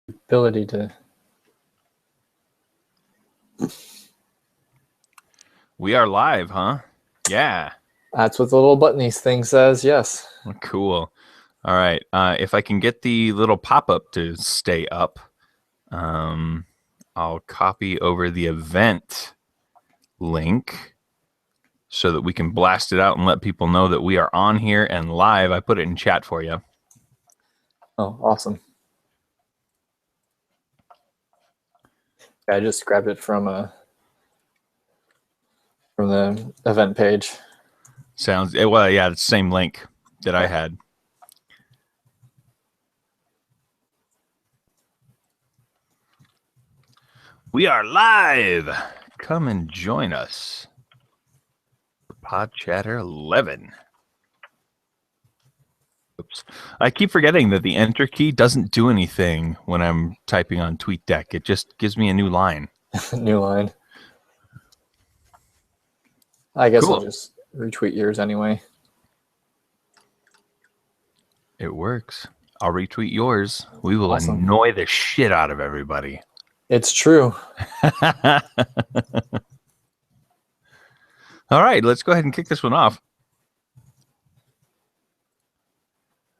ability to. We are live, huh? Yeah. That's what the little buttony thing says. Yes. Cool. All right. If I can get the little pop-up to stay up, I'll copy over the event link so that we can blast it out and let people know that we are on here and live. I put it in chat for you. Oh, awesome. I just grabbed it from the event page. Sounds well, yeah, it's the same link that I had. We are live. Come and join us. Pod Chatter 11. Oops. I keep forgetting that the enter key doesn't do anything when I'm typing on TweetDeck. It just gives me a new line. New line. I guess Cool. I'll just retweet yours anyway. It works. I'll retweet yours. We will Awesome. annoy the shit out of everybody. It's true. All right, let's go ahead and kick this one off.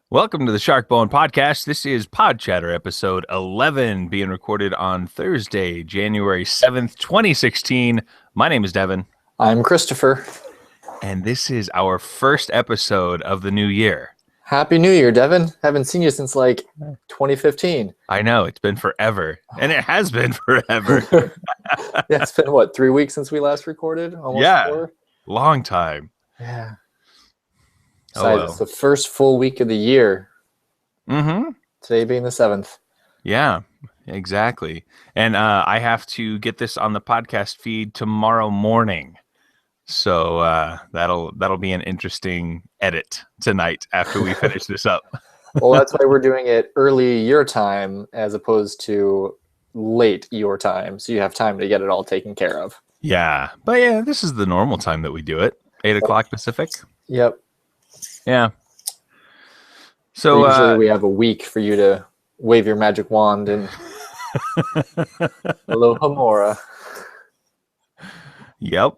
Welcome to the Sharkbone Podcast. This is Pod Chatter episode 11, being recorded on Thursday, January 7th, 2016. My name is Devin. I'm Christopher. And this is our first episode of the new year. Happy New Year, Devin. Haven't seen you since like 2015. I know, it's been forever. And it has been forever. Yeah, it's been what, 3 weeks since we last recorded? Almost Yeah. 4? Long time. Yeah. Oh, Besides, well. it's the first full week of the year. Mm-hmm. Today being the 7th. Yeah, exactly. And I have to get this on the podcast feed tomorrow morning. So that'll be an interesting edit tonight after we finish this up. Well, that's why we're doing it early your time as opposed to late your time. So you have time to get it all taken care of. Yeah. But yeah, this is the normal time that we do it. 8 o'clock Pacific. Yep. Yeah. So usually we have a week for you to wave your magic wand and Aloha Mora. Yep.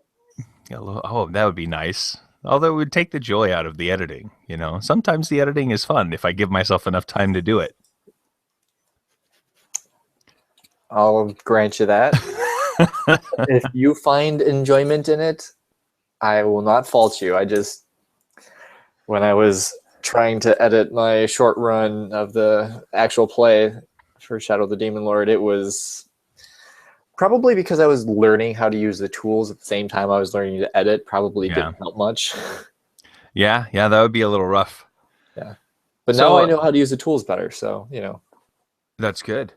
Oh, that would be nice. Although it would take the joy out of the editing, you know. Sometimes the editing is fun if I give myself enough time to do it. I'll grant you that. If you find enjoyment in it, I will not fault you. When I was trying to edit my short run of the actual play for Shadow of the Demon Lord, it was probably because I was learning how to use the tools at the same time I was learning to edit. Probably didn't help much. Yeah, that would be a little rough. Yeah, but now I know how to use the tools better, so you know. That's good.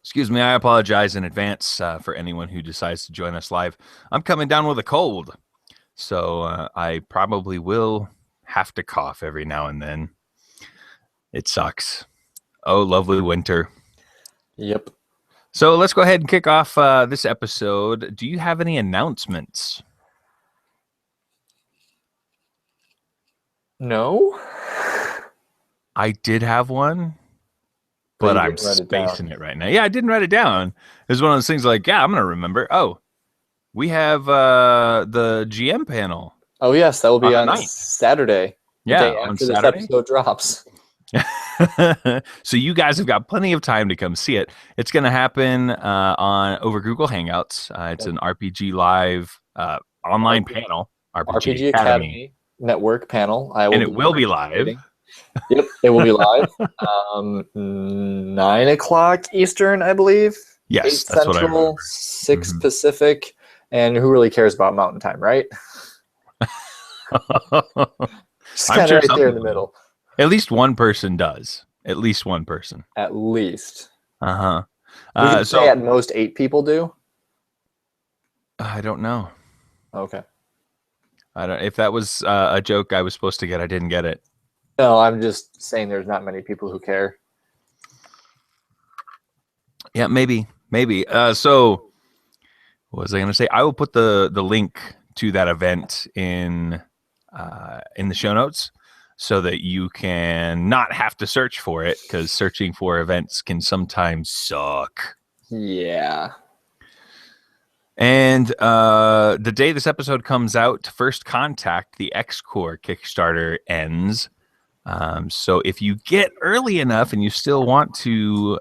Excuse me, I apologize in advance for anyone who decides to join us live. I'm coming down with a cold, so I probably will have to cough every now and then. It sucks. Oh, lovely winter. Yep. So let's go ahead and kick off this episode. Do you have any announcements? No. I did have one, but I'm spacing it right now. Yeah, I didn't write it down. It was one of those things like, yeah, I'm going to remember. Oh, we have the GM panel. Oh, yes, that will be on Saturday. Yeah, the day after this episode drops. So you guys have got plenty of time to come see it. It's going to happen over Google Hangouts. It's an RPG Live online panel. RPG Academy Network panel. And it will be live. Yep, it will be live. 9 o'clock Eastern, I believe. Yes, 8 that's Central, what I remember. 6 Pacific. And who really cares about Mountain Time, right? Just kind of right there in the middle. At least one person does. At least one person. At least. Uh-huh. We can say at most 8 people do? I don't know. Okay. I don't. If that was a joke I was supposed to get, I didn't get it. No, I'm just saying there's not many people who care. Yeah, maybe. So what was I going to say? I will put the link to that event in the show notes. so that you can not have to search for it, because searching for events can sometimes suck. Yeah. And the day this episode comes out, First Contact, the X-Core Kickstarter, ends. So if you get early enough and you still want to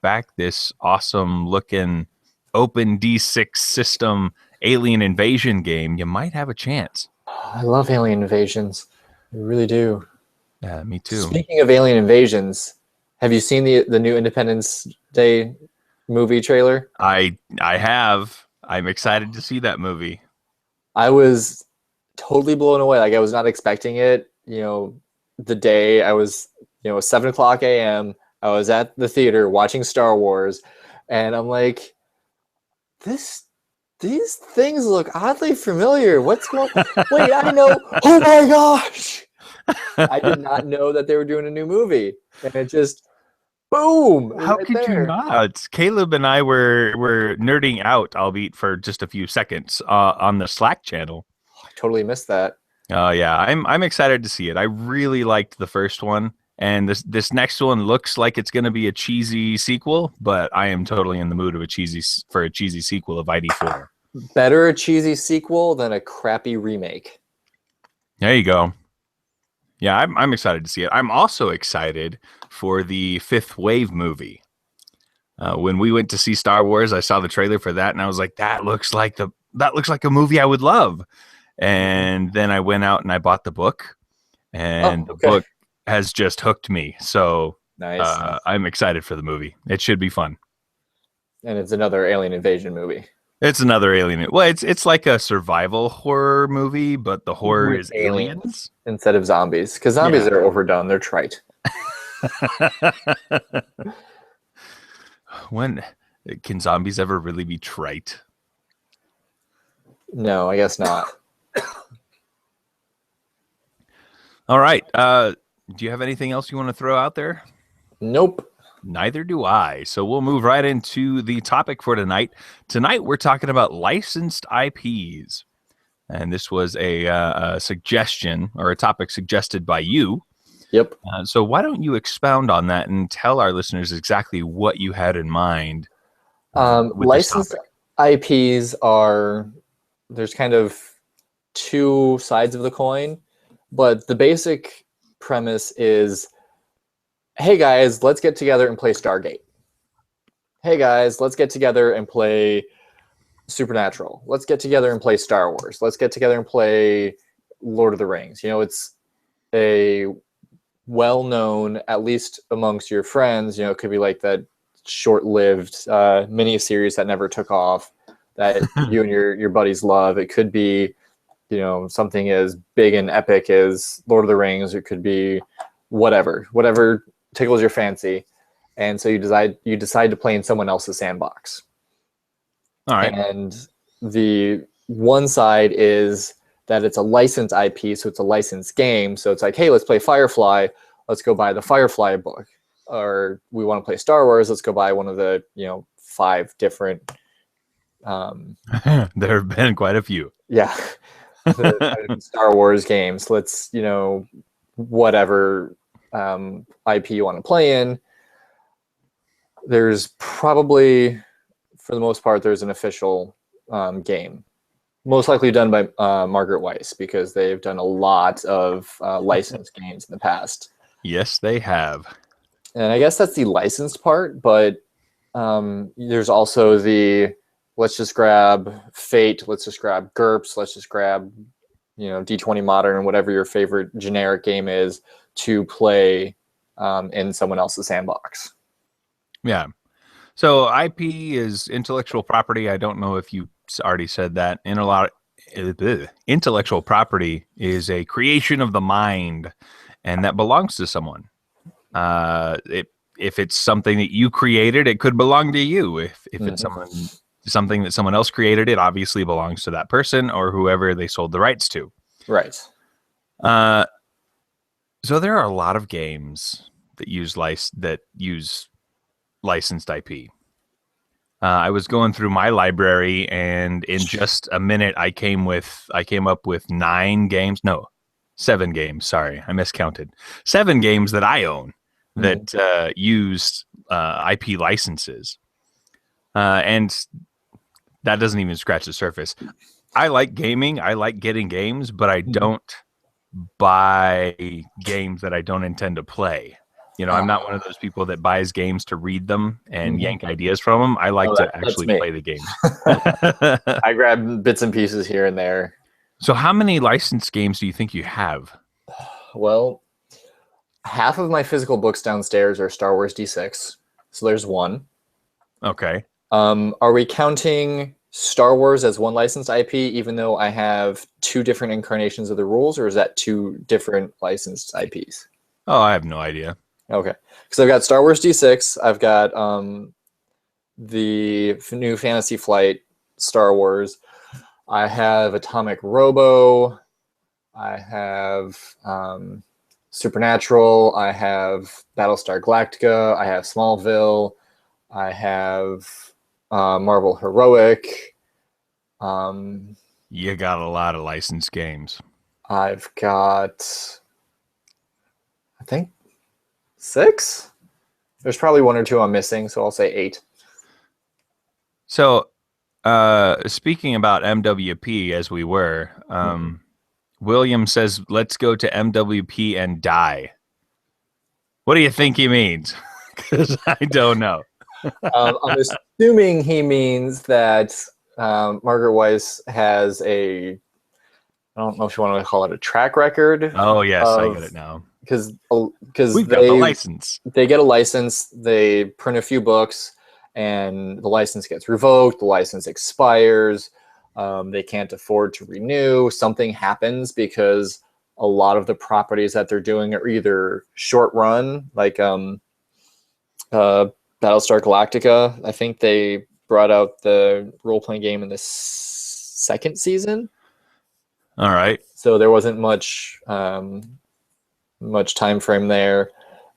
back this awesome looking open D6 system alien invasion game, you might have a chance. I love Alien Invasions. I really do. Yeah, me too. Speaking of Alien Invasions, have you seen the new Independence Day movie trailer? I have. I'm excited to see that movie. I was totally blown away. Like, I was not expecting it. The day I was, 7:00 a.m. I was at the theater watching Star Wars, and I'm like, these things look oddly familiar. What's going on? Wait, I know. Oh my gosh. I did not know that they were doing a new movie. And it just, boom. How right could there. you not? Caleb and I were nerding out, albeit for just a few seconds, on the Slack channel. I totally missed that. Oh yeah, I'm excited to see it. I really liked the first one, and this next one looks like it's going to be a cheesy sequel, but I am totally in the mood of a cheesy sequel of ID4. Better a cheesy sequel than a crappy remake. There you go. Yeah, I'm excited to see it. I'm also excited for the Fifth Wave movie. When we went to see Star Wars, I saw the trailer for that, and I was like, that looks like a movie I would love. And then I went out and I bought the book, and the book has just hooked me. So nice. I'm excited for the movie. It should be fun. And it's another alien invasion movie. It's another alien. Well, it's like a survival horror movie, but the horror is aliens instead of zombies, because zombies are overdone. They're trite. When can zombies ever really be trite? No, I guess not. All right. Do you have anything else you want to throw out there? Nope. Neither do I. So we'll move right into the topic for tonight. Tonight, we're talking about licensed IPs. And this was a suggestion or a topic suggested by you. Yep. So why don't you expound on that and tell our listeners exactly what you had in mind? Licensed IPs there's kind of two sides of the coin, but the basic premise is, hey guys, let's get together and play Stargate. Hey guys, let's get together and play Supernatural. Let's get together and play Star Wars. Let's get together and play Lord of the Rings. It's a well-known, at least amongst your friends, it could be like that short-lived mini-series that never took off that you and your buddies love. It could be, something as big and epic as Lord of the Rings. It could be whatever tickles your fancy, and so you decide to play in someone else's sandbox. All right. And the one side is that it's a licensed IP, so it's a licensed game. So it's like, hey, let's play Firefly. Let's go buy the Firefly book. Or we want to play Star Wars. Let's go buy one of the 5 different. There have been quite a few. Yeah, the Star Wars games. Let's whatever IP you want to play in. There's probably, for the most part, there's an official game, most likely done by Margaret Weis, because they've done a lot of licensed games in the past. Yes, they have. And I guess that's the licensed part, but there's also the, let's just grab Fate, let's just grab GURPS, let's just grab D20 Modern, whatever your favorite generic game is, to play in someone else's sandbox. Yeah. So IP is intellectual property. I don't know if you already said that. Intellectual property is a creation of the mind, and that belongs to someone. If it's something that you created, it could belong to you. If it's something that someone else created, it obviously belongs to that person or whoever they sold the rights to. Right. So there are a lot of games that use licensed IP. I was going through my library, and in just a minute, I came up with 9 games. No, 7 games. Sorry, I miscounted. 7 games that I own that used IP licenses, and that doesn't even scratch the surface. I like gaming. I like getting games, but I don't buy games that I don't intend to play. You know, I'm not one of those people that buys games to read them and yank ideas from them. I like to actually play the games. I grab bits and pieces here and there. So how many licensed games do you think you have? Well, half of my physical books downstairs are Star Wars D6. So there's one. Okay. Are we counting Star Wars as one licensed IP, even though I have 2 different incarnations of the rules, or is that 2 different licensed IPs? Oh, I have no idea. Okay. So I've got Star Wars D6. I've got the new Fantasy Flight Star Wars. I have Atomic Robo. I have Supernatural. I have Battlestar Galactica. I have Smallville. I have Marvel Heroic. You got a lot of licensed games. I've got, I think, 6. There's probably 1 or 2 I'm missing, so I'll say 8. So, speaking about MWP, as we were, William says, "Let's go to MWP and die." What do you think he means? Because I don't know. I'm assuming he means that Margaret Weis has I don't know if you want to call it a track record. Oh, yes, I get it now. Because we've got the license. They get a license, they print a few books, and the license gets revoked, the license expires, they can't afford to renew, something happens because a lot of the properties that they're doing are either short run, like Battlestar Galactica. I think they brought out the role-playing game in the 2nd season. All right. So there wasn't much time frame there.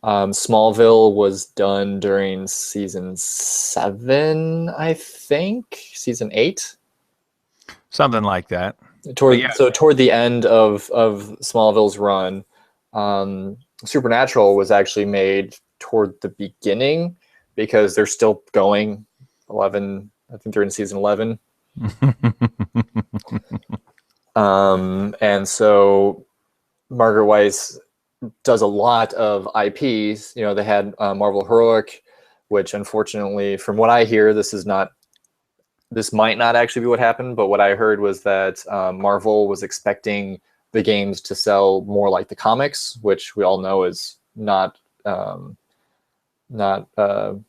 Smallville was done during season 7, I think, season 8, something like that. So toward the end of Smallville's run, Supernatural was actually made toward the beginning because they're still going. 11, I think they're in season 11. And so Margaret Weis does a lot of IPs. You know, they had Marvel Heroic, which unfortunately, from what I hear, this might not actually be what happened, but what I heard was that Marvel was expecting the games to sell more like the comics, which we all know is not the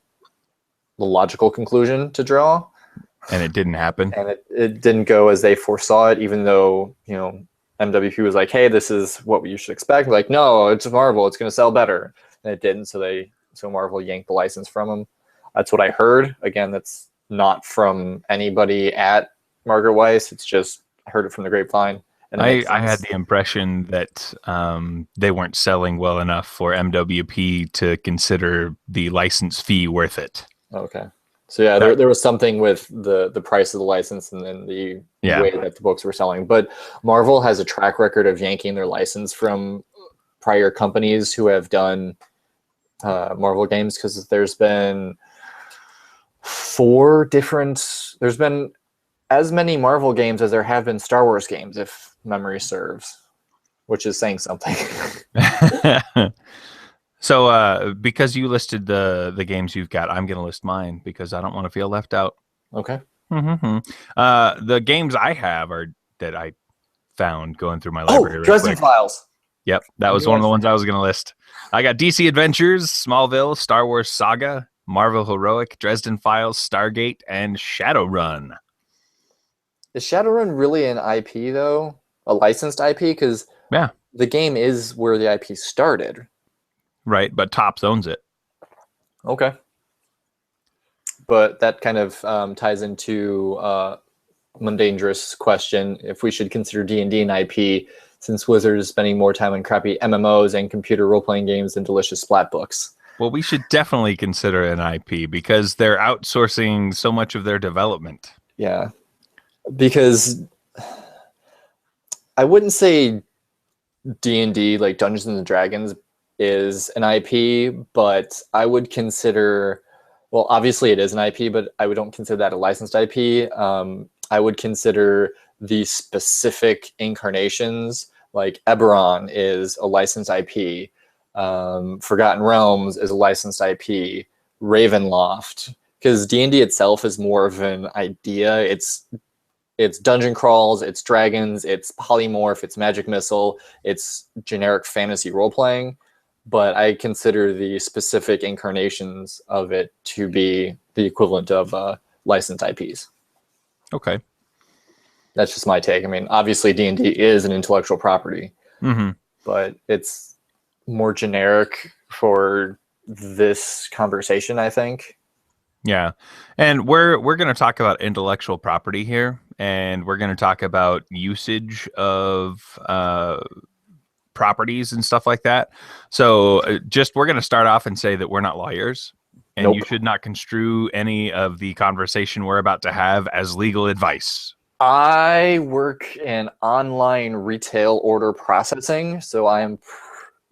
logical conclusion to draw. And it didn't happen. And it didn't go as they foresaw it, even though, you know, MWP was like, hey, this is what you should expect. Like, no, it's Marvel, it's going to sell better. And it didn't, so Marvel yanked the license from them. That's what I heard. Again, that's not from anybody at Margaret Weis. It's just, I heard it from the grapevine. And I had the impression that they weren't selling well enough for MWP to consider the license fee worth it. Okay. So yeah, there was something with the price of the license and then the way that the books were selling. But Marvel has a track record of yanking their license from prior companies who have done Marvel games, because there's been there's been as many Marvel games as there have been Star Wars games, if memory serves, which is saying something. So because you listed the games you've got, I'm going to list mine because I don't want to feel left out. Okay. The games I have are that I found going through my library. Dresden Files. Yep, that was one of the ones I was going to list. I got DC Adventures, Smallville, Star Wars Saga, Marvel Heroic, Dresden Files, Stargate, and Shadowrun. Is Shadowrun really an IP, though? A licensed IP? Because the game is where the IP started. Right, but Topps owns it. Okay. But that kind of ties into Mundangerous question, if we should consider D&D an IP, since Wizards is spending more time on crappy MMOs and computer role-playing games than delicious splat books. Well, we should definitely consider an IP because they're outsourcing so much of their development. Yeah. Because I wouldn't say D&D, like Dungeons and Dragons, is an IP, but I would consider, well, obviously it is an IP, but I don't consider that a licensed IP. I would consider the specific incarnations, like Eberron is a licensed IP. Forgotten Realms is a licensed IP. Ravenloft, because D&D itself is more of an idea. It's dungeon crawls, it's dragons, it's polymorph, it's magic missile, it's generic fantasy role playing. But I consider the specific incarnations of it to be the equivalent of licensed IPs. Okay. That's just my take. I mean, obviously D&D is an intellectual property, but it's more generic for this conversation, I think. Yeah. And we're going to talk about intellectual property here, and we're going to talk about usage of properties and stuff like that. So we're going to start off and say that we're not lawyers, and you should not construe any of the conversation we're about to have as legal advice. I work in online retail order processing, so I am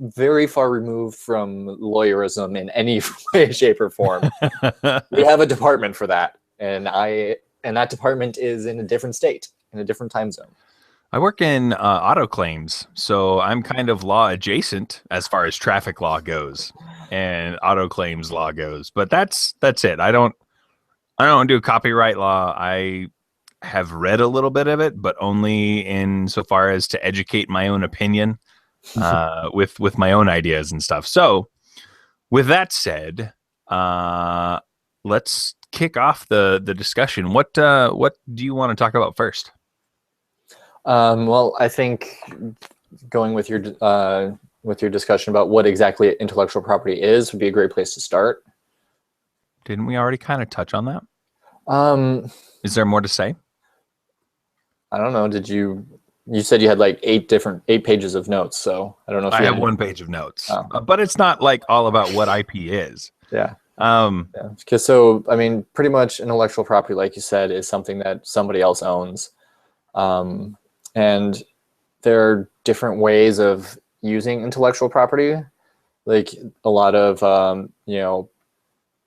very far removed from lawyerism in any way, shape, or form. We have a department for that, and that department is in a different state, in a different time zone. I work in auto claims, so I'm kind of law adjacent as far as traffic law goes and auto claims law goes. But that's it. I don't do copyright law. I have read a little bit of it, but only in so far as to educate my own opinion with my own ideas and stuff. So with that said, let's kick off the discussion. What do you want to talk about first? Well, I think going with your discussion about what exactly intellectual property is would be a great place to start. Didn't we already kind of touch on that? Is there more to say? I don't know. Did you said you had like 8 pages of notes, so I don't know if I have 1 page of notes. But it's not like all about what IP is. Yeah. Because so, I mean, pretty much intellectual property, like you said, is something that somebody else owns. And there are different ways of using intellectual property. Like a lot of,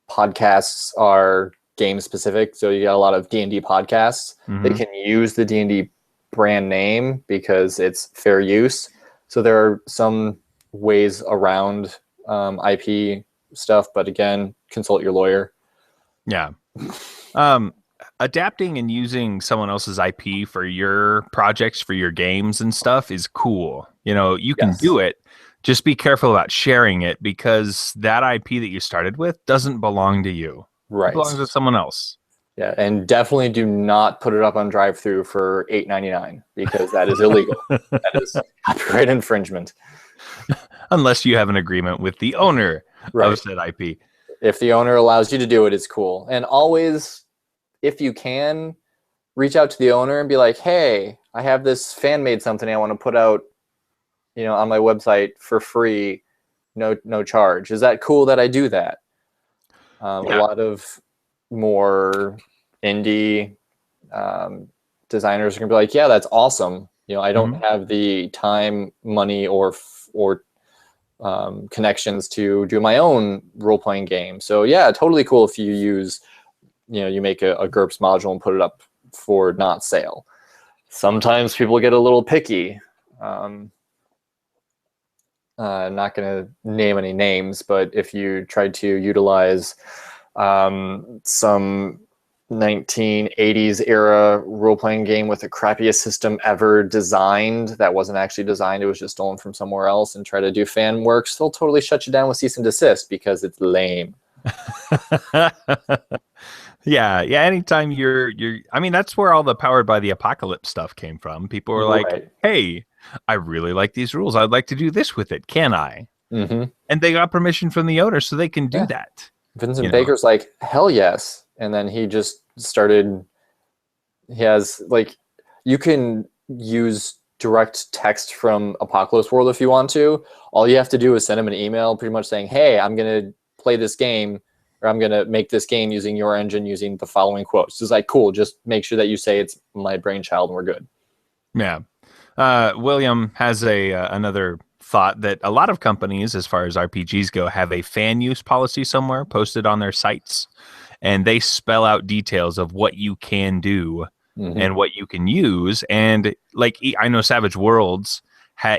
podcasts are game specific. So you got a lot of D&D podcasts. They can use the D&D brand name because it's fair use. So there are some ways around IP stuff, but again, consult your lawyer. Yeah. Adapting and using someone else's IP for your projects, for your games and stuff is cool. You can do it. Just be careful about sharing it, because that IP that you started with doesn't belong to you. Right. It belongs to someone else. Yeah, and definitely do not put it up on DriveThru for $8.99, because that is illegal. That is copyright infringement. Unless you have an agreement with the owner of said IP. If the owner allows you to do it, it's cool. And always, if you can, reach out to the owner and be like, hey, I have this fan-made something I want to put out, on my website for free, no charge. Is that cool that I do that? A lot of more indie designers are gonna be like, yeah, that's awesome. I don't have the time, money, or connections to do my own role-playing game. So yeah, totally cool if you use, you make a GURPS module and put it up for not sale. Sometimes people get a little picky. I'm not going to name any names, but if you tried to utilize some 1980s era role-playing game with the crappiest system ever designed, that wasn't actually designed, it was just stolen from somewhere else, and try to do fan works, they'll totally shut you down with cease and desist because it's lame. Yeah. Anytime you're, I mean, that's where all the Powered by the Apocalypse stuff came from. People were like, hey, I really like these rules. I'd like to do this with it. Can I? And they got permission from the owner, so they can do that. Vincent Baker's like, hell yes. And then he just started, he has you can use direct text from Apocalypse World if you want to. All you have to do is send him an email pretty much saying, hey, I'm going to play this game, or I'm going to make this game using your engine using the following quotes. It's like, cool, just make sure that you say it's my brainchild and we're good. Yeah. William has a another thought that a lot of companies, as far as RPGs go, have a fan use policy somewhere posted on their sites, and they spell out details of what you can do and what you can use. And like I know Savage Worlds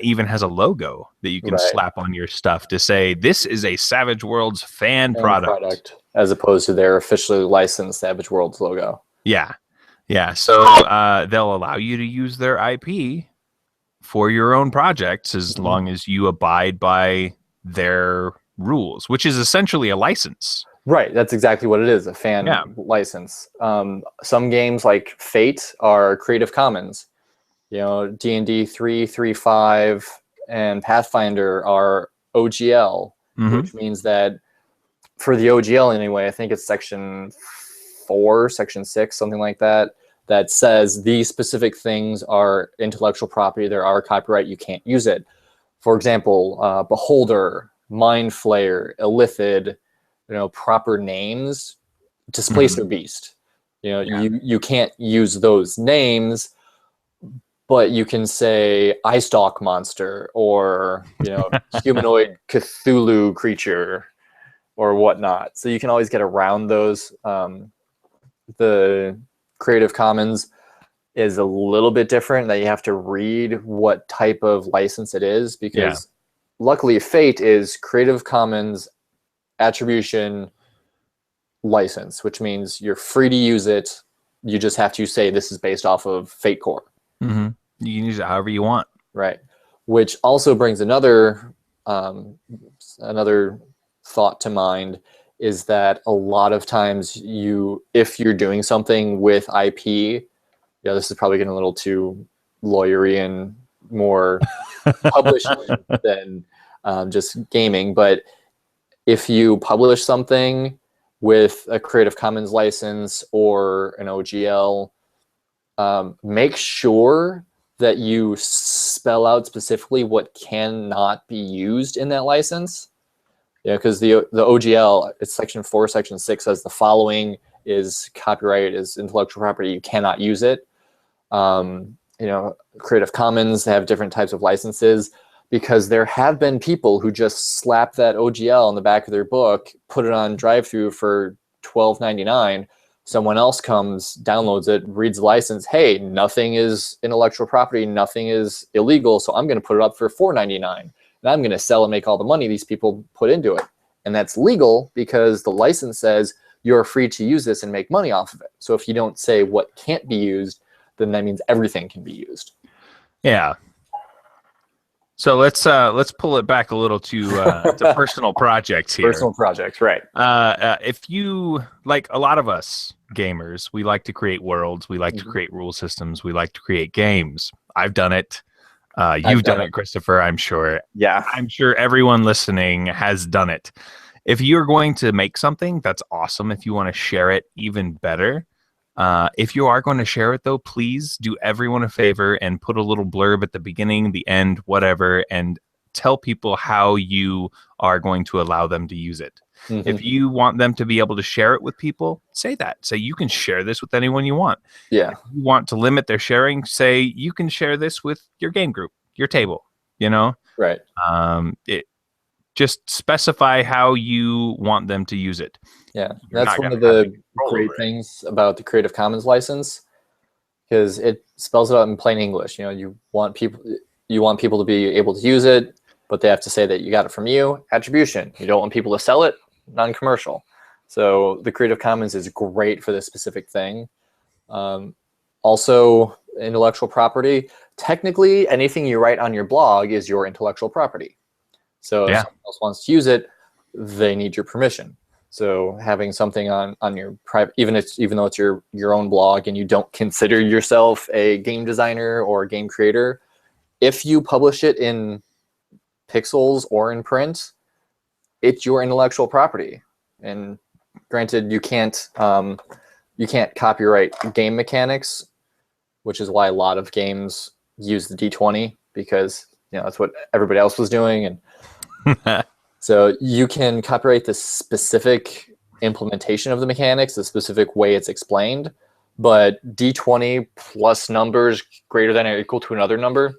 even has a logo that you can slap on your stuff to say this is a Savage Worlds fan product, as opposed to their officially licensed Savage Worlds logo. Yeah. So they'll allow you to use their IP for your own projects as long as you abide by their rules, which is essentially a license. Right, that's exactly what it is, a fan license. Some games like Fate are Creative Commons. You know, D&D 3.3.5 and Pathfinder are OGL, which means that for the OGL anyway, I think it's section 4, section 6, something like that, that says these specific things are intellectual property, there are copyright, you can't use it. For example, Beholder, Mind Flayer, Illithid, proper names, Displacer Beast. You can't use those names, but you can say Eye Stalk Monster or humanoid Cthulhu creature or whatnot. So you can always get around those. The Creative Commons is a little bit different, that you have to read what type of license it is, because luckily Fate is Creative Commons attribution license, which means you're free to use it. You just have to say this is based off of Fate Core. You can use it however you want. Right. Which also brings another thought to mind, is that a lot of times if you're doing something with IP, this is probably getting a little too lawyery and more publishing than just gaming, but if you publish something with a Creative Commons license or an OGL, make sure that you spell out specifically what cannot be used in that license. Because the OGL, it's section 4, section 6 says the following is copyright, is intellectual property, you cannot use it. Creative Commons have different types of licenses, because there have been people who just slap that OGL on the back of their book, put it on drive-through for $12.99. Someone else comes, downloads it, reads the license. Hey, nothing is intellectual property, nothing is illegal, so I'm going to put it up for $4.99. And I'm going to sell and make all the money these people put into it. And that's legal because the license says you're free to use this and make money off of it. So if you don't say what can't be used, then that means everything can be used. Yeah. So let's pull it back a little to personal projects here. Personal projects, right. If you, like a lot of us gamers, we like to create worlds, we like to create rule systems, we like to create games. I've done it. You've done it, Christopher, I'm sure. Yeah. I'm sure everyone listening has done it. If you're going to make something, that's awesome. If you want to share it, even better. If you are going to share it, though, please do everyone a favor and put a little blurb at the beginning, the end, whatever, and tell people how you are going to allow them to use it. If you want them to be able to share it with people, say that. Say you can share this with anyone you want. Yeah. If you want to limit their sharing, say you can share this with your game group, your table, Right. Just specify how you want them to use it. Yeah, that's one of the great things about the Creative Commons license, because it spells it out in plain English. You want people to be able to use it, but they have to say that you got it from you. Attribution. You don't want people to sell it. Non-commercial. So the Creative Commons is great for this specific thing. Also, intellectual property. Technically, anything you write on your blog is your intellectual property. So if someone else wants to use it, they need your permission. So having something on your private, even though it's your own blog and you don't consider yourself a game designer or a game creator, if you publish it in pixels or in print, it's your intellectual property. And granted, you can't copyright game mechanics, which is why a lot of games use the D20, because that's what everybody else was doing. And so you can copyright the specific implementation of the mechanics, the specific way it's explained, but D20 plus numbers greater than or equal to another number,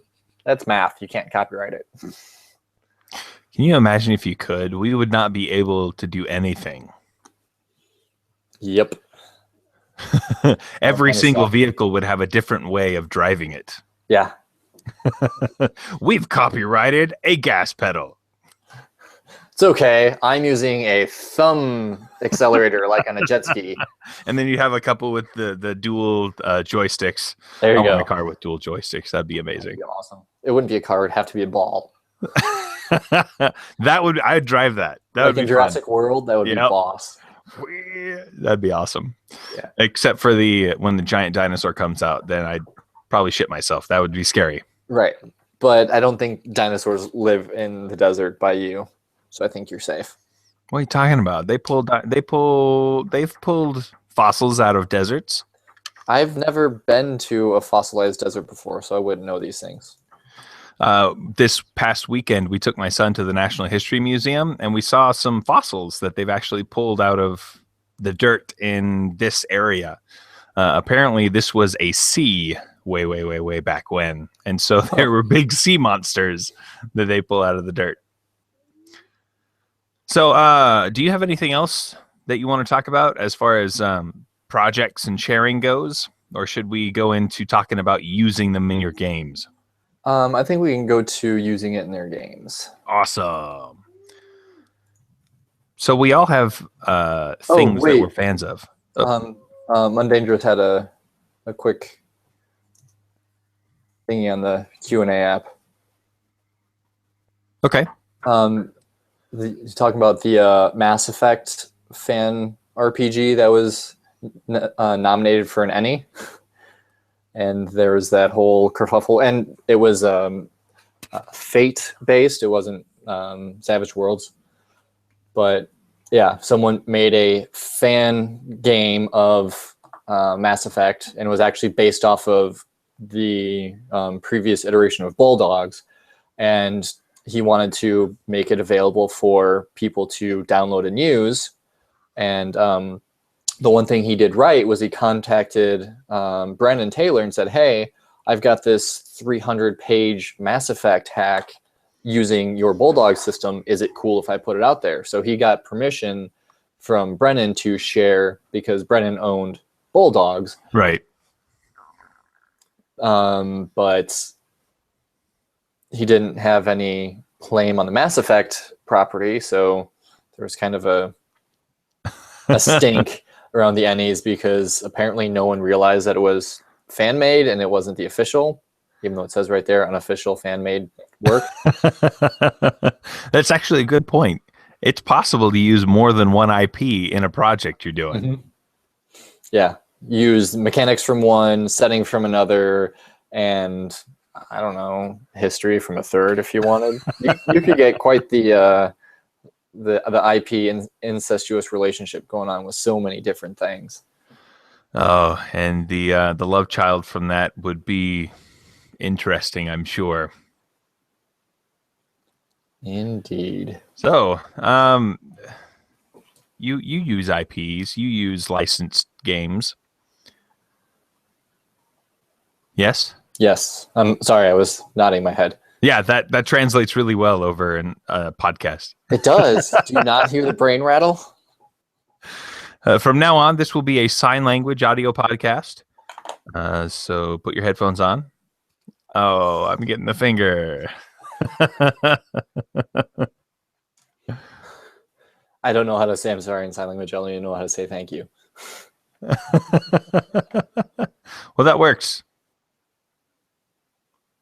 That's math. You can't copyright it. Can you imagine if you could? We would not be able to do anything. Yep. Every kinda single suck. vehicle would have a different way of driving it. Yeah. We've copyrighted a gas pedal. It's okay. I'm using a thumb accelerator like on a jet ski. And then you have a couple with the dual joysticks. There you I want a go. car with dual joysticks. That'd be amazing. That'd be awesome. It wouldn't be a car. It'd have to be a ball. I'd drive that. That Like would be in Jurassic World, that would be Yep. boss. That'd be awesome. Yeah. Except for when the giant dinosaur comes out, then I'd probably shit myself. That would be scary. Right. But I don't think dinosaurs live in the desert by you. So I think you're safe. What are you talking about? They've pulled fossils out of deserts. I've never been to a fossilized desert before, so I wouldn't know these things. This past weekend, we took my son to the National History Museum, and we saw some fossils that they've actually pulled out of the dirt in this area. Apparently, this was a sea way back when, and so there were big sea monsters that they pull out of the dirt. So, do you have anything else that you want to talk about as far as projects and sharing goes, or should we go into talking about using them in your games? I think we can go to using it in their games. Awesome. So we all have things that wait. we're fans of. Mundangerous had a quick thingy on the Q&A app. Okay. He's talking about the Mass Effect fan RPG that was nominated for an Emmy. And there was that whole kerfuffle, and it was Fate based. It wasn't Savage Worlds, but yeah, someone made a fan game of Mass Effect, and it was actually based off of the previous iteration of Bulldogs, and he wanted to make it available for people to download and use, and the one thing he did right was he contacted Brennan Taylor and said, hey, I've got this 300-page Mass Effect hack using your Bulldog system. Is it cool if I put it out there? So he got permission from Brennan to share because Brennan owned Bulldogs. Right. But he didn't have any claim on the Mass Effect property, so there was kind of a stink around the Ennies because apparently no one realized that it was fan-made and it wasn't the official, even though it says right there, unofficial fan-made work. That's actually a good point. It's possible to use more than one IP in a project you're doing. Mm-hmm. Yeah. Use mechanics from one, setting from another, and I don't know, history from a third if you wanted. You could get quite the IP and incestuous relationship going on with so many different things. Oh, and the love child from that would be interesting, I'm sure. Indeed. So, you use IPs, you use licensed games. Yes? Yes. I'm sorry, I was nodding my head. Yeah, that translates really well over in a podcast. It does. Do you not hear the brain rattle? From now on, this will be a sign language audio podcast. So put your headphones on. Oh, I'm getting the finger. I don't know how to say I'm sorry in sign language. I only know how to say thank you. Well, that works.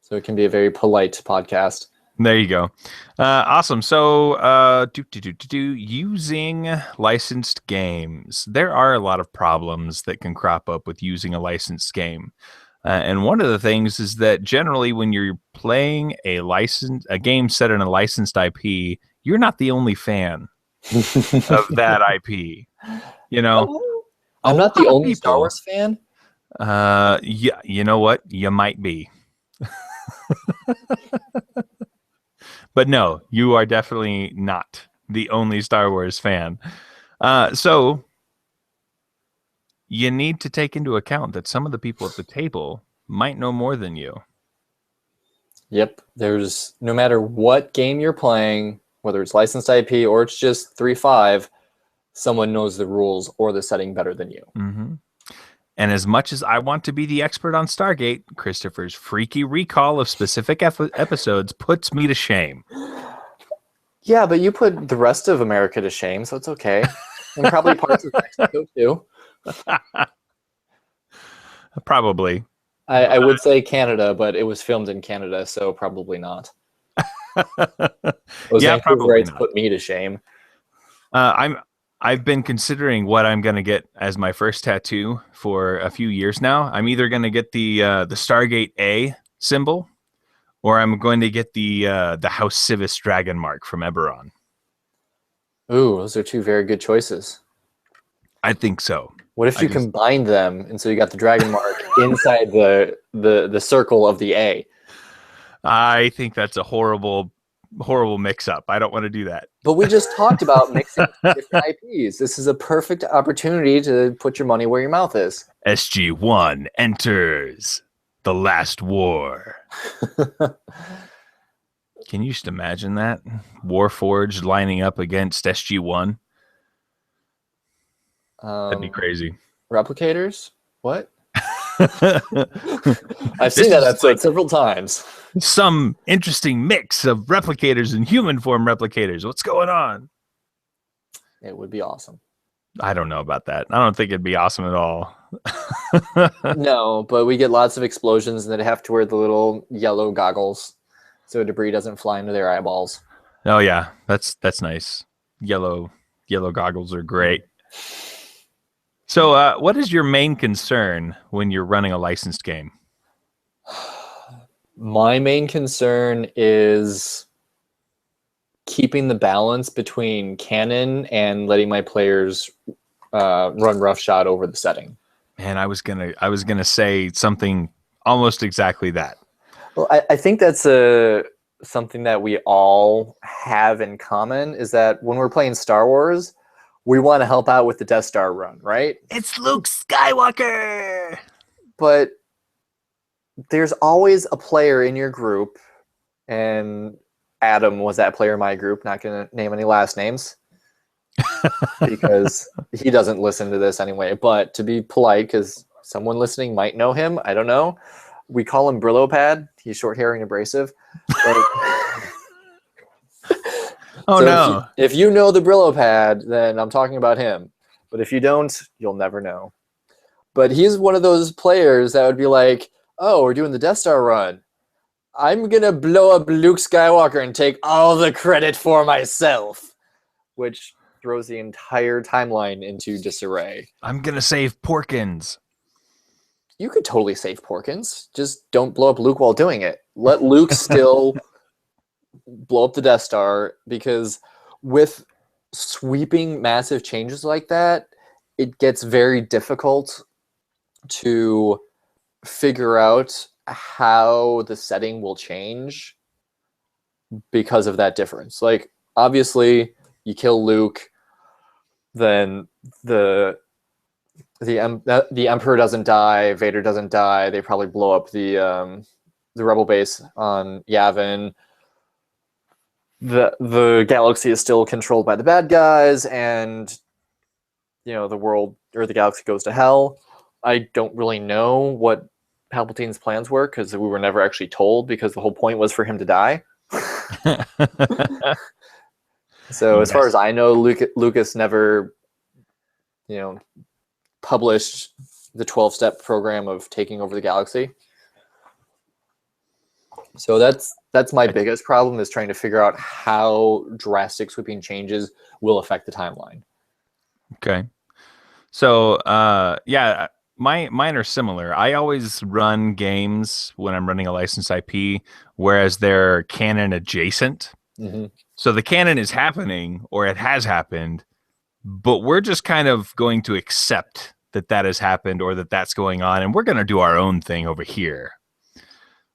So it can be a very polite podcast. There you go. Awesome. So using licensed games. There are a lot of problems that can crop up with using a licensed game. And one of the things is that generally when you're playing a game set in a licensed IP, you're not the only fan of that IP. You know, I'm not the only Star Wars fan. Yeah, you know what? You might be. But no, you are definitely not the only Star Wars fan. So you need to take into account that some of the people at the table might know more than you. Yep. There's no matter what game you're playing, whether it's licensed IP or it's just 3.5, someone knows the rules or the setting better than you. Mm-hmm. And as much as I want to be the expert on Stargate, Christopher's freaky recall of specific episodes puts me to shame. Yeah, but you put the rest of America to shame, so it's okay. And probably parts of Mexico too. Probably. I would say Canada, but it was filmed in Canada, so probably not. Those Yeah, probably rights not. put me to shame. I've been considering what I'm going to get as my first tattoo for a few years now. I'm either going to get the Stargate A symbol, or I'm going to get the House Civis dragon mark from Eberron. Ooh, those are two very good choices. I think so. What if you combined them, and so you got the dragon mark inside the circle of the A? I think that's a horrible mix-up. I don't want to do that. But we just talked about mixing different IPs. This is a perfect opportunity to put your money where your mouth is. SG-1 enters the Last War. Can you just imagine that? Warforged lining up against SG-1? That'd be crazy. Replicators? What? I've seen that episode several times. Some interesting mix of replicators and human form replicators. What's going on? It would be awesome. I don't know about that. I don't think it'd be awesome at all. No, but we get lots of explosions and they have to wear the little yellow goggles so debris doesn't fly into their eyeballs. Oh yeah, that's nice. Yellow goggles are great. So what is your main concern when you're running a licensed game? My main concern is keeping the balance between canon and letting my players run roughshod over the setting. Man, I was gonna say something almost exactly that. Well, I think that's something that we all have in common, is that when we're playing Star Wars, we want to help out with the Death Star run, right? It's Luke Skywalker! But there's always a player in your group, and Adam was that player in my group, not going to name any last names, because he doesn't listen to this anyway. But to be polite, because someone listening might know him, I don't know, we call him Brillo Pad. He's short hair and abrasive. Oh, so no. If you know the Brillo Pad, then I'm talking about him. But if you don't, you'll never know. But he's one of those players that would be like, oh, we're doing the Death Star run. I'm going to blow up Luke Skywalker and take all the credit for myself, which throws the entire timeline into disarray. I'm going to save Porkins. You could totally save Porkins. Just don't blow up Luke while doing it. Let Luke still blow up the Death Star, because with sweeping massive changes like that, it gets very difficult to figure out how the setting will change because of that difference. Like, obviously, you kill Luke, then the Emperor doesn't die, Vader doesn't die. They probably blow up the rebel base on Yavin. The galaxy is still controlled by the bad guys, and the world or the galaxy goes to hell. I don't really know what Palpatine's plans were, because we were never actually told, because the whole point was for him to die. So as far as I know, Lucas never published the 12-step program of taking over the galaxy. So that's my biggest problem, is trying to figure out how drastic sweeping changes will affect the timeline. Okay. So, yeah, mine are similar. I always run games when I'm running a licensed IP, whereas they're canon adjacent. Mm-hmm. So the canon is happening, or it has happened, but we're just kind of going to accept that has happened, or that's going on, and we're going to do our own thing over here.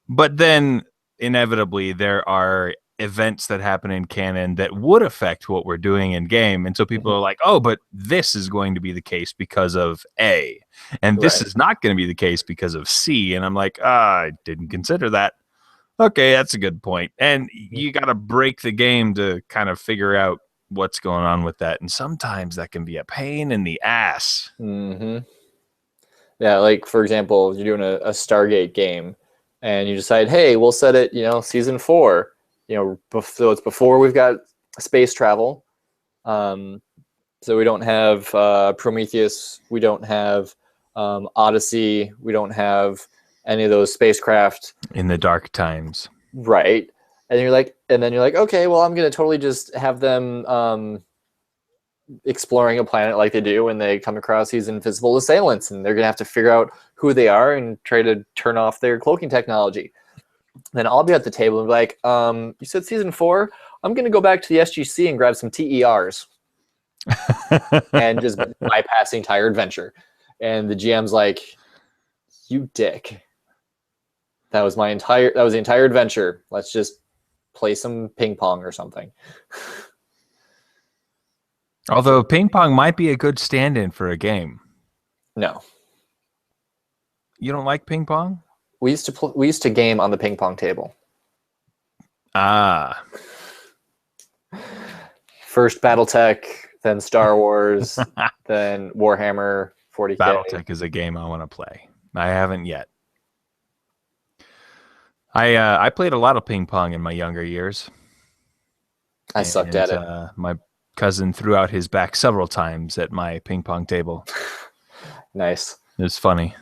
But then inevitably there are events that happen in canon that would affect what we're doing in game, and so people are like, oh, but this is going to be the case because of A, and this is not going to be the case because of C. And I'm like, I didn't consider that. Okay, that's a good point. And you got to break the game to kind of figure out what's going on with that. And sometimes that can be a pain in the ass. Mm-hmm. Yeah, like for example, you're doing a Stargate game, and you decide, hey, we'll set it, season 4. So it's before we've got space travel. So we don't have Prometheus, we don't have Odyssey, we don't have any of those spacecraft In the dark times. right. And then you're like, okay, well, I'm gonna totally just have them exploring a planet like they do when they come across these invisible assailants, and they're gonna have to figure out who they are and try to turn off their cloaking technology. Then I'll be at the table and be like, you said season 4? I'm gonna go back to the SGC and grab some TERs and just bypass the entire adventure. And the GM's like, you dick. That was the entire adventure. Let's just play some ping pong or something. Although ping pong might be a good stand-in for a game. No. You don't like ping pong? We used to game on the ping pong table. Ah. First BattleTech, then Star Wars, then Warhammer 40K. BattleTech is a game I want to play. I haven't yet. I played a lot of ping pong in my younger years. I sucked at it. My cousin threw out his back several times at my ping pong table. Nice. It was funny.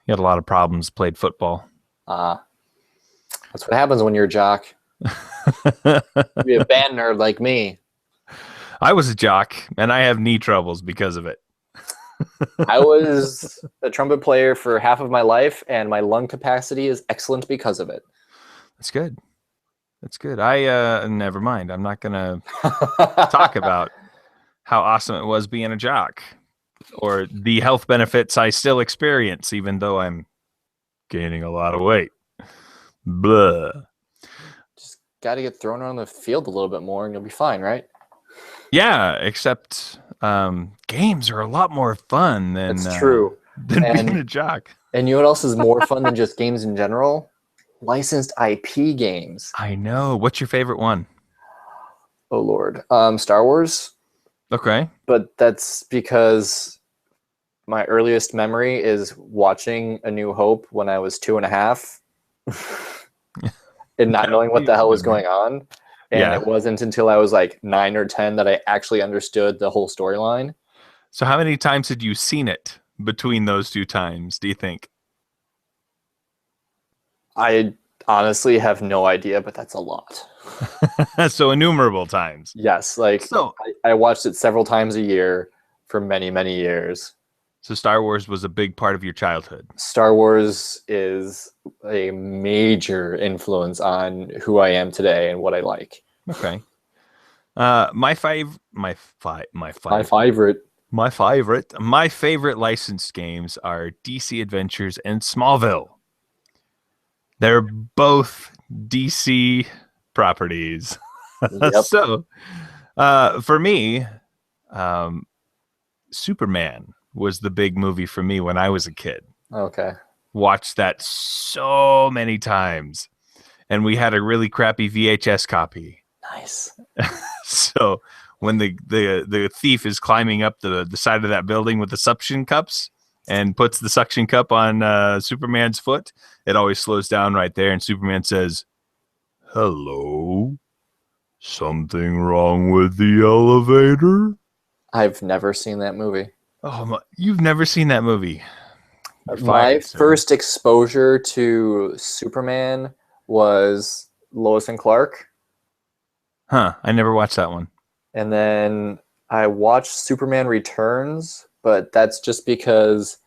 He had a lot of problems, played football. That's what happens when you're a jock. Be a band nerd like me. I was a jock, and I have knee troubles because of it. I was a trumpet player for half of my life, and my lung capacity is excellent because of it. That's good. That's good. Never mind. I'm not going to talk about how awesome it was being a jock or the health benefits I still experience, even though I'm gaining a lot of weight. Blah. Just got to get thrown around the field a little bit more and you'll be fine, right? Yeah, except games are a lot more fun than That's true. Than being a jock. And you know what else is more fun than just games in general? Licensed IP games. I know. What's your favorite one? Oh Lord, Star Wars. Okay. But that's because my earliest memory is watching A New Hope when I was 2.5 and not knowing what the hell was going on. And It wasn't until I was like 9 or 10 that I actually understood the whole storyline. So how many times had you seen it between those two times, do you think? I honestly have no idea, but that's a lot. So innumerable times. Yes. Like so, I watched it several times a year for many, many years. So Star Wars was a big part of your childhood. Star Wars is a major influence on who I am today and what I like. Okay. My favorite licensed games are DC Adventures and Smallville. They're both DC properties. Yep. So, for me, Superman was the big movie for me when I was a kid. Okay. Watched that so many times. And we had a really crappy VHS copy. Nice. So when the thief is climbing up the side of that building with the suction cups and puts the suction cup on Superman's foot, it always slows down right there. And Superman says, "Hello, something wrong with the elevator?" I've never seen that movie. Oh, you've never seen that movie? My first exposure to Superman was Lois and Clark. Huh, I never watched that one. And then I watched Superman Returns, but that's just because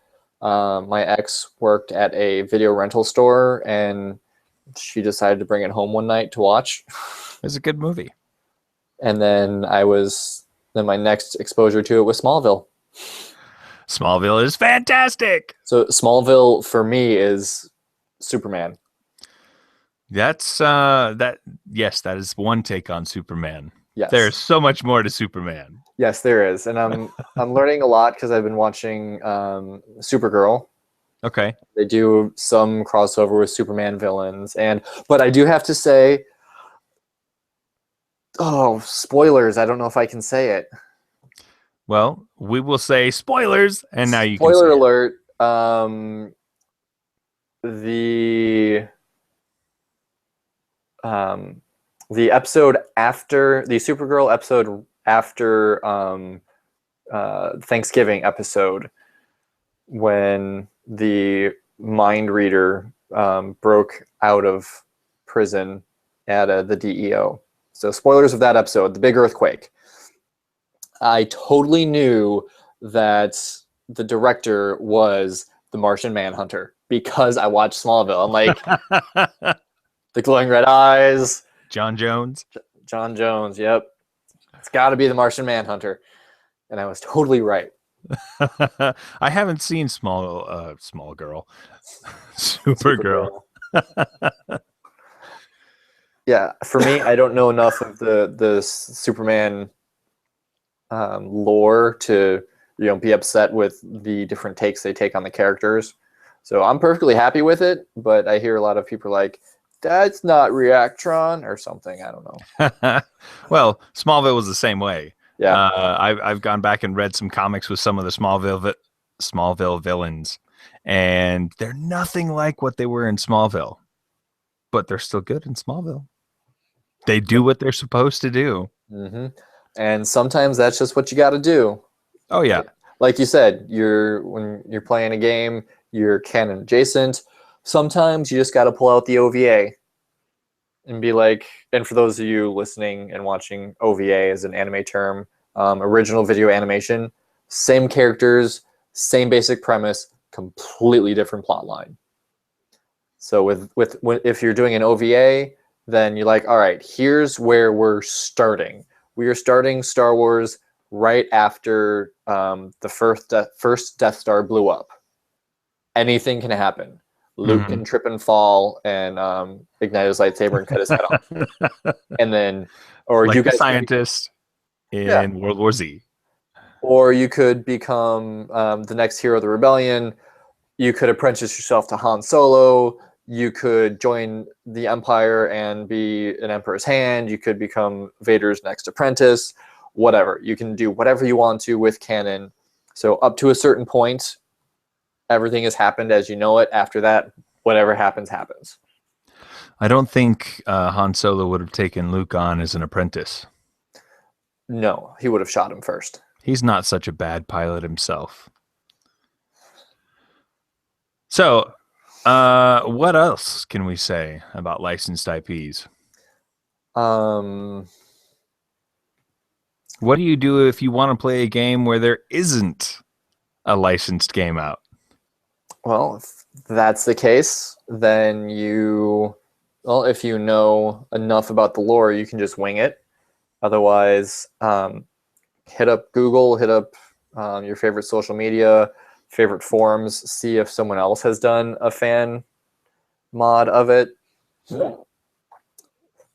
my ex worked at a video rental store and she decided to bring it home one night to watch. It's a good movie. And then my next exposure to it was Smallville. Smallville is fantastic. So Smallville for me is Superman. That's that. Yes, that is one take on Superman. Yes. There's so much more to Superman. Yes, there is, and I'm learning a lot because I've been watching Supergirl. Okay. They do some crossover with Superman villains, but I do have to say, oh, spoilers! I don't know if I can say it. Well, we will say spoilers, and now you can Spoiler say it. alert! The um, the episode after the Supergirl episode after Thanksgiving episode, when the mind reader broke out of prison at the DEO. So spoilers of that episode, the big earthquake. I totally knew that the director was the Martian Manhunter because I watched Smallville. I'm like, the glowing red eyes. John Jones. John Jones, yep. It's got to be the Martian Manhunter. And I was totally right. I haven't seen Small Girl. Supergirl. Yeah, for me, I don't know enough of the Superman lore to be upset with the different takes they take on the characters. So I'm perfectly happy with it, but I hear a lot of people like, that's not Reactron or something. I don't know. Well, Smallville was the same way. Yeah. I've gone back and read some comics with some of the Smallville villains, and they're nothing like what they were in Smallville, but they're still good in Smallville. They do what they're supposed to do. Mm-hmm. And sometimes that's just what you got to do. Oh yeah. Like you said, when you're playing a game, you're canon adjacent. Sometimes you just got to pull out the OVA and be like, and for those of you listening and watching, OVA is an anime term, original video animation, same characters, same basic premise, completely different plot line. So if you're doing an OVA, then you're like, all right, here's where we're starting. We are starting Star Wars right after the first Death Star blew up. Anything can happen. Luke can trip and fall and ignite his lightsaber and cut his head off. And then, or like you guys, the scientist in World War Z. Or you could become the next hero of the rebellion. You could apprentice yourself to Han Solo. You could join the Empire and be an Emperor's hand. You could become Vader's next apprentice. Whatever. You can do whatever you want to with canon. So up to a certain point, everything has happened as you know it. After that, whatever happens, happens. I don't think Han Solo would have taken Luke on as an apprentice. No, he would have shot him first. He's not such a bad pilot himself. So, what else can we say about licensed IPs? What do you do if you want to play a game where there isn't a licensed game out? Well, if that's the case, then if you know enough about the lore, you can just wing it. Otherwise, hit up Google, hit up your favorite social media, favorite forums, see if someone else has done a fan mod of it.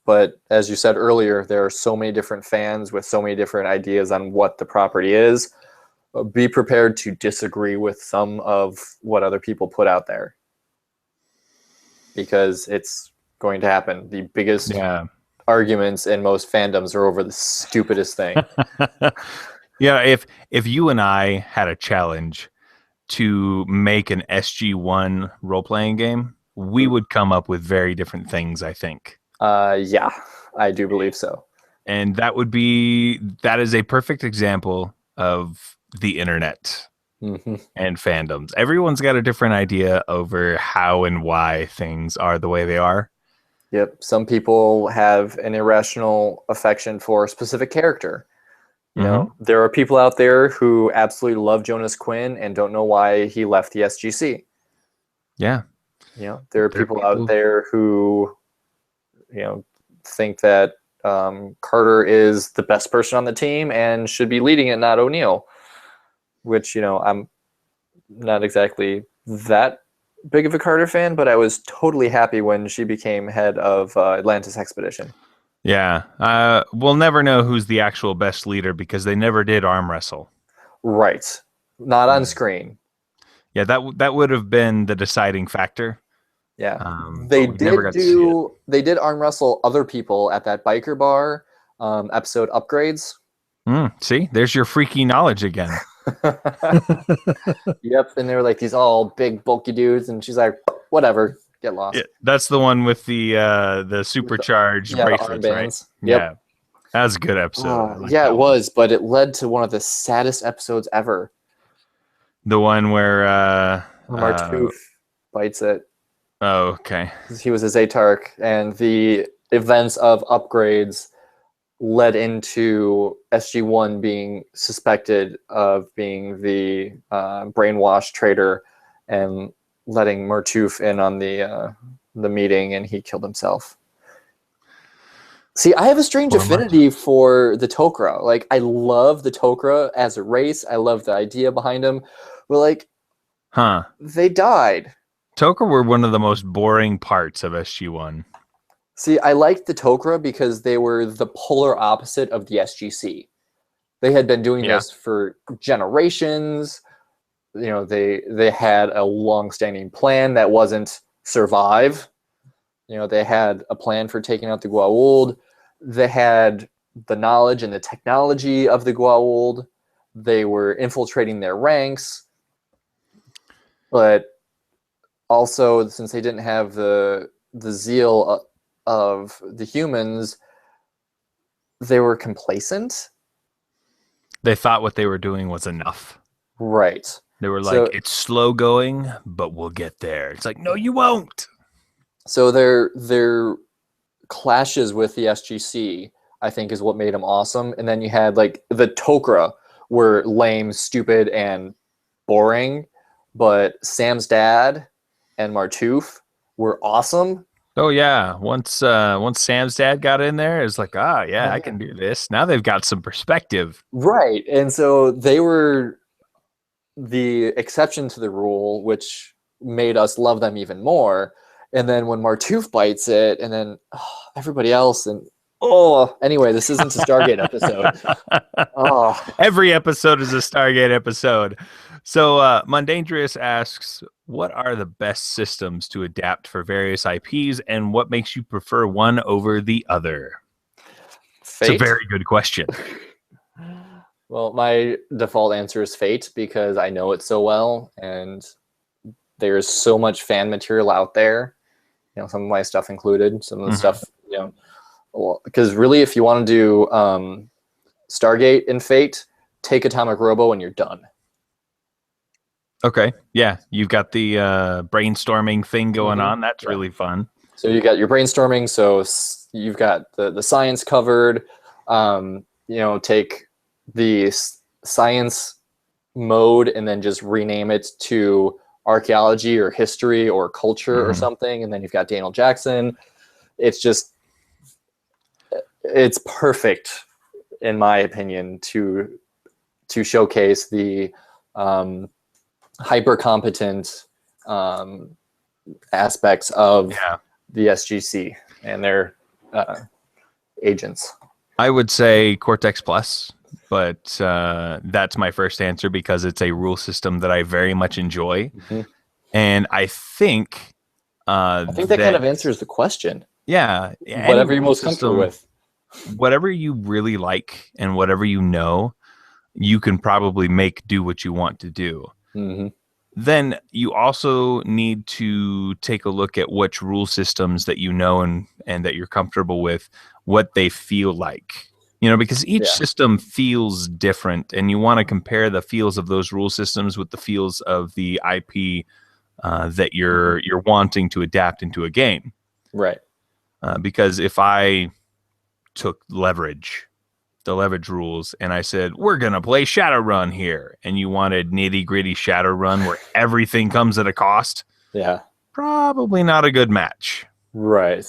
But as you said earlier, there are so many different fans with so many different ideas on what the property is. Be prepared to disagree with some of what other people put out there, because it's going to happen. The biggest arguments in most fandoms are over the stupidest thing. Yeah, if you and I had a challenge to make an SG-1 role-playing game, we would come up with very different things, I think. Yeah, I do believe so. And that is a perfect example of the internet and fandoms. Everyone's got a different idea over how and why things are the way they are. Yep. Some people have an irrational affection for a specific character. You know, there are people out there who absolutely love Jonas Quinn and don't know why he left the SGC. Yeah. You know, there are people out there who, think that Carter is the best person on the team and should be leading it, not O'Neill. Which, I'm not exactly that big of a Carter fan, but I was totally happy when she became head of Atlantis Expedition. Yeah. We'll never know who's the actual best leader because they never did arm wrestle. Right. Not on screen. Yeah, that would have been the deciding factor. Yeah, But we never got to see it. they did arm wrestle other people at that biker bar episode Upgrades. See, there's your freaky knowledge again. Yep, and they were like these all big bulky dudes, and she's like, whatever, get lost. Yeah, that's the one with the supercharged bracelets, the right? armbands. Yep. Yeah, that was a good episode. Yeah, it was, but it led to one of the saddest episodes ever. The one where Martooth bites it. Oh, okay. He was a Zaytark, and the events of Upgrades led into SG-1 being suspected of being the brainwashed traitor and letting Martooth in on the meeting, and he killed himself. See, I have a strange affinity for the Tok'ra. Like, I love the Tok'ra as a race. I love the idea behind them. But, like, they died. Tok'ra were one of the most boring parts of SG-1. See, I liked the Tok'ra because they were the polar opposite of the SGC. They had been doing this for generations. You know, they had a long-standing plan that wasn't survive. You know, they had a plan for taking out the Goa'uld. They had the knowledge and the technology of the Goa'uld. They were infiltrating their ranks. But also, since they didn't have the zeal of the humans, they were complacent. They thought what they were doing was enough. Right. They were like, it's slow going, but we'll get there. It's like, no, you won't. So their clashes with the SGC, I think, is what made them awesome. And then you had, like, the Tok'ra were lame, stupid, and boring. But Sam's dad and Martooth were awesome. Oh yeah, once Sam's dad got in there, it's like, I can do this. Now they've got some perspective. Right, and so they were the exception to the rule, which made us love them even more. And then when Martooth bites it, and then everybody else, and anyway, this isn't a Stargate episode. Every episode is a Stargate episode. So Mundangerous asks, what are the best systems to adapt for various IPs, and what makes you prefer one over the other? Fate? It's a very good question. Well, my default answer is Fate, because I know it so well, and there's so much fan material out there. You know, some of my stuff included, some of the stuff, you know, because really, if you want to do Stargate in Fate, take Atomic Robo and you're done. Okay. Yeah. You've got the brainstorming thing going on. That's really fun. So you got your brainstorming. So you've got the science covered. You know, take the science mode and then just rename it to archaeology or history or culture or something. And then you've got Daniel Jackson. It's perfect, in my opinion, to showcase the hyper competent aspects of the SGC and their agents. I would say Cortex Plus, but that's my first answer because it's a rule system that I very much enjoy. And I think that kind of answers the question. Yeah. Whatever you're most comfortable with. Whatever you really like and whatever you know, you can probably make do what you want to do. Then you also need to take a look at which rule systems that you know and that you're comfortable with, what they feel like. You know, because each system feels different, and you want to compare the feels of those rule systems with the feels of the IP that you're wanting to adapt into a game. Right. Because if I took the leverage rules, and I said, we're going to play Shadowrun here, and you wanted nitty-gritty Shadowrun where everything comes at a cost, probably not a good match. Right.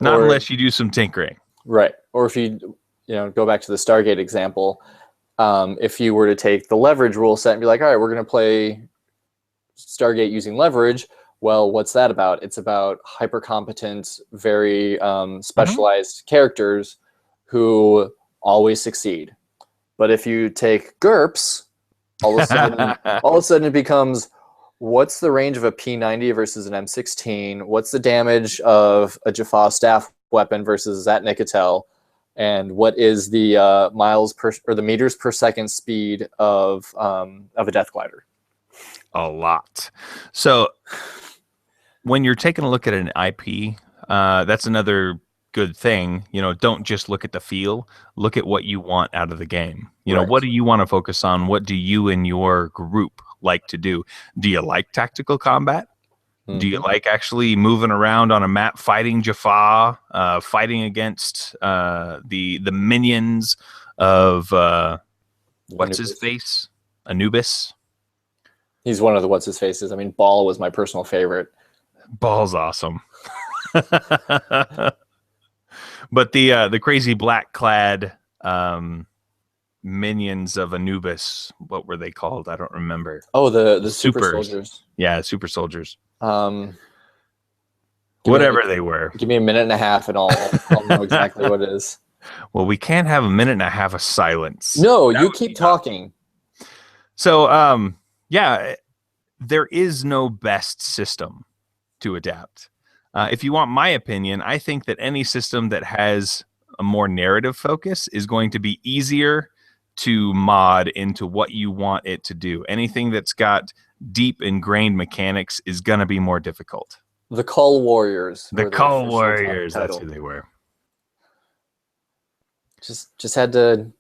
Not unless you do some tinkering. Right. Or if you go back to the Stargate example, if you were to take the leverage rule set and be like, all right, we're going to play Stargate using leverage, well, what's that about? It's about hyper competent, very specialized characters who always succeed. But if you take GURPS, all of a sudden it becomes, What's the range of a P90 versus an M16? What's the damage of a Jaffa staff weapon versus that Nicotel? And what is the the meters per second speed of a Death Glider? A lot. So when you're taking a look at an IP, that's another good thing. Don't just look at the feel. Look at what you want out of the game. Right. What do you want to focus on? What do you and your group like to do? Do you like tactical combat? Mm-hmm. Do you like actually moving around on a map, fighting Jaffa, fighting against the minions of what's his face? Anubis. He's one of the what's his faces. I mean, Ball was my personal favorite. Ball's awesome. But the crazy black clad minions of Anubis, what were they called? I don't remember. Oh, the super soldiers. Yeah, super soldiers. Whatever they were. Give me a minute and a half and I'll know exactly what it is. Well, we can't have a minute and a half of silence. No, you keep talking. So, yeah, there is no best system to adapt. If you want my opinion, I think that any system that has a more narrative focus is going to be easier to mod into what you want it to do. Anything that's got deep ingrained mechanics is going to be more difficult. The Cull Warriors. The Cull Warriors, that's who they were. Just had to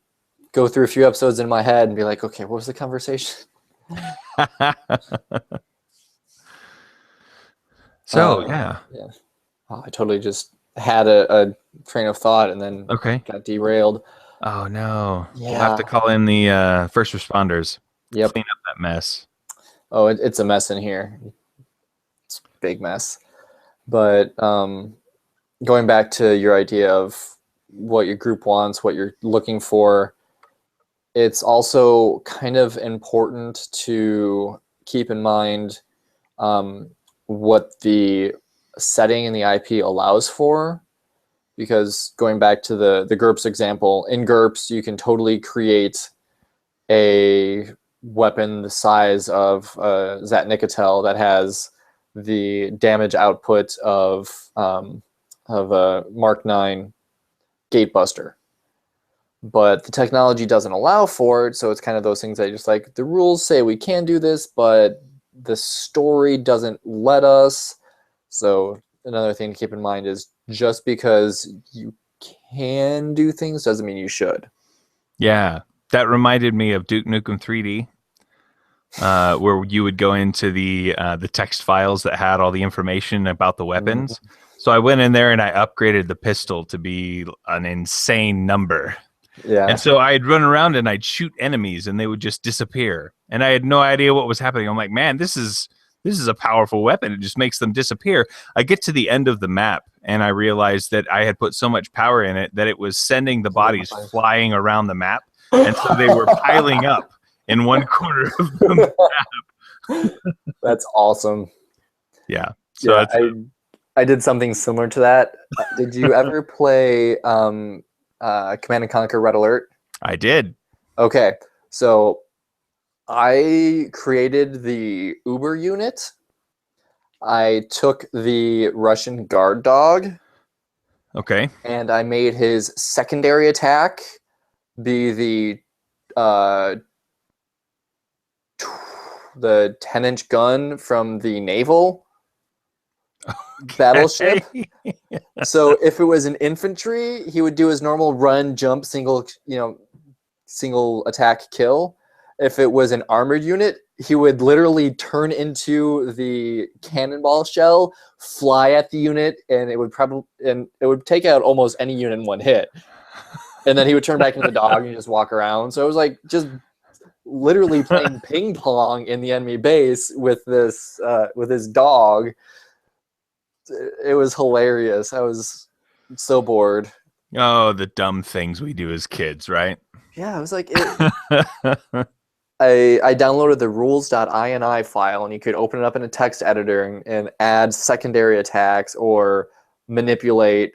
go through a few episodes in my head and be like, okay, what was the conversation? Yeah. Oh, I totally just had a train of thought and then got derailed. Oh no. Yeah. We'll have to call in the first responders. Yep. Clean up that mess. Oh, it's a mess in here. It's a big mess. But going back to your idea of what your group wants, what you're looking for, it's also kind of important to keep in mind what the setting in the IP allows for. Because going back to the GURPS example, in GURPS, you can totally create a weapon the size of Zat Nicotel that has the damage output of a Mark 9 Gatebuster. But the technology doesn't allow for it, so it's kind of those things that just like, the rules say we can do this, but the story doesn't let us. So another thing to keep in mind is just because you can do things doesn't mean you should. Yeah, that reminded me of Duke Nukem 3D, where you would go into the text files that had all the information about the weapons. Mm-hmm. So I went in there and I upgraded the pistol to be an insane number. Yeah. And so I'd run around and I'd shoot enemies and they would just disappear. And I had no idea what was happening. I'm like, man, this is a powerful weapon. It just makes them disappear. I get to the end of the map and I realized that I had put so much power in it that it was sending the bodies flying around the map. And so they were piling up in one corner of the map. That's awesome. Yeah. So yeah, I did something similar to that. Did you ever play Command and Conquer Red Alert? I did. Okay. So I created the Uber unit. I took the Russian guard dog. Okay. And I made his secondary attack be the 10-inch gun from the naval battleship. So if it was an infantry, he would do his normal run, jump, single attack kill. If it was an armored unit, he would literally turn into the cannonball shell, fly at the unit, and it would take out almost any unit in one hit. And then he would turn back into the dog and just walk around. So it was like just literally playing ping pong in the enemy base with this dog. It was hilarious. I was so bored. Oh, the dumb things we do as kids, right? Yeah, I was like, I downloaded the rules.ini file, and you could open it up in a text editor and add secondary attacks or manipulate.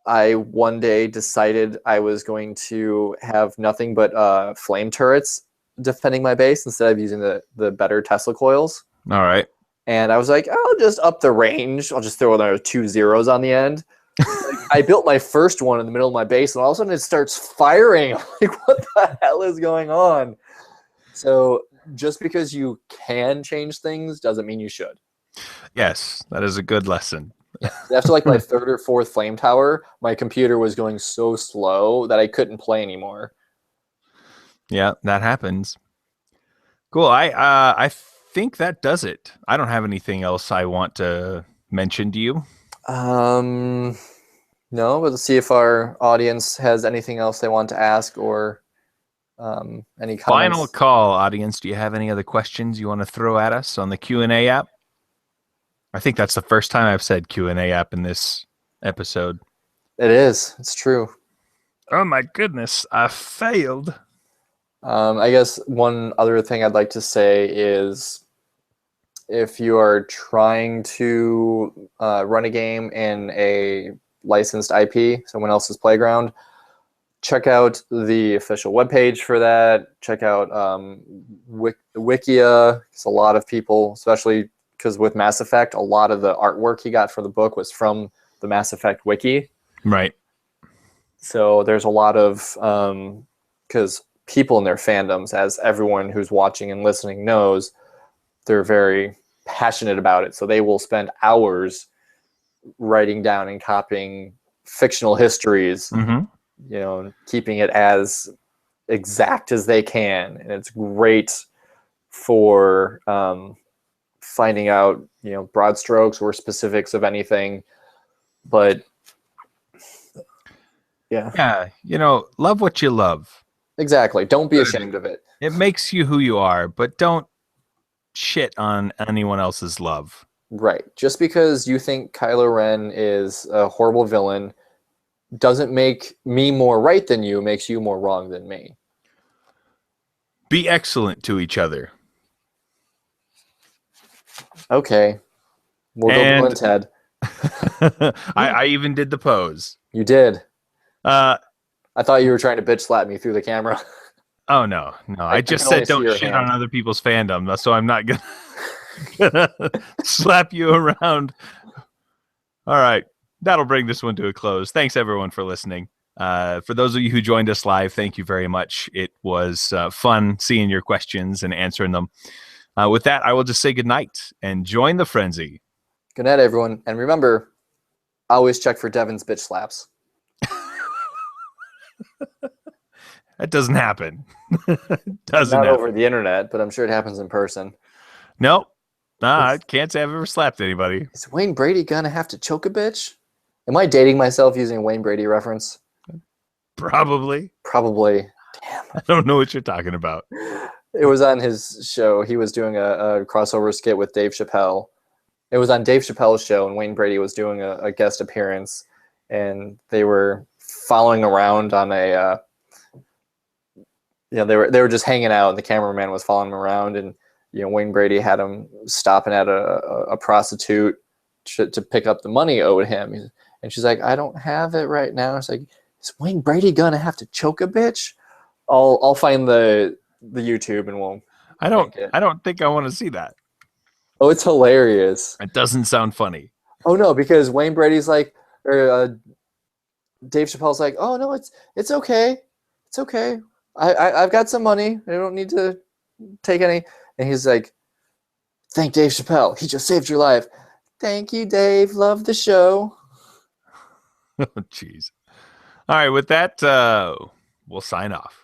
I one day decided I was going to have nothing but flame turrets defending my base instead of using the better Tesla coils. All right. And I was like, I'll just up the range. I'll just throw another 2 zeros on the end. I built my first one in the middle of my base, and all of a sudden it starts firing. I'm like, what the hell is going on? So just because you can change things doesn't mean you should. Yes, that is a good lesson. After like my third or fourth flame tower, my computer was going so slow that I couldn't play anymore. Yeah, that happens. Cool. I think that does it. I don't have anything else I want to mention to you. No, but let's see if our audience has anything else they want to ask or any comments. Final call, audience. Do you have any other questions you want to throw at us on the Q&A app? I think that's the first time I've said Q&A app in this episode. It is. It's true. Oh my goodness, I failed. I guess one other thing I'd like to say is if you are trying to run a game in a licensed IP, someone else's playground, check out the official webpage for that. Check out Wikia. Because a lot of people, especially because with Mass Effect, a lot of the artwork he got for the book was from the Mass Effect wiki. Right. So there's a lot of, because people in their fandoms, as everyone who's watching and listening knows, they're very passionate about it. So they will spend hours writing down and copying fictional histories, Mm-hmm. Keeping it as exact as they can. And it's great for finding out, broad strokes or specifics of anything. But yeah, love what you love. Exactly. Don't be ashamed of it. It makes you who you are, but don't shit on anyone else's love. Right. Just because you think Kylo Ren is a horrible villain doesn't make me more right than you, makes you more wrong than me. Be excellent to each other. Okay. We'll go Bill and Ted. I even did the pose. You did. I thought you were trying to bitch slap me through the camera. Oh, no. I just said don't shit on other people's fandom, so I'm not gonna slap you around. All right. That'll bring this one to a close. Thanks, everyone, for listening. For those of you who joined us live, thank you very much. It was fun seeing your questions and answering them. With that, I will just say goodnight and join the frenzy. Good night, everyone. And remember, always check for Devin's bitch slaps. That doesn't happen. Not over the internet, but I'm sure it happens in person. Nope. I can't say I've ever slapped anybody. Is Wayne Brady gonna have to choke a bitch? Am I dating myself using a Wayne Brady reference? Probably. Damn. I don't know what you're talking about. It was on his show. He was doing a crossover skit with Dave Chappelle. It was on Dave Chappelle's show, and Wayne Brady was doing a guest appearance, and they were following around on a they were just hanging out, and the cameraman was following him around, and Wayne Brady had him stopping at a prostitute to pick up the money owed him, and she's like, I don't have it right now. It's like, is Wayne Brady gonna have to choke a bitch? I'll find the YouTube and we'll. I don't think I want to see that. Oh, it's hilarious. It doesn't sound funny. Oh no, because Wayne Brady's like, or Dave Chappelle's like, oh no, it's okay, it's okay. I've got some money. I don't need to take any. And he's like, thank Dave Chappelle. He just saved your life. Thank you, Dave. Love the show. Oh, jeez. All right, with that, we'll sign off.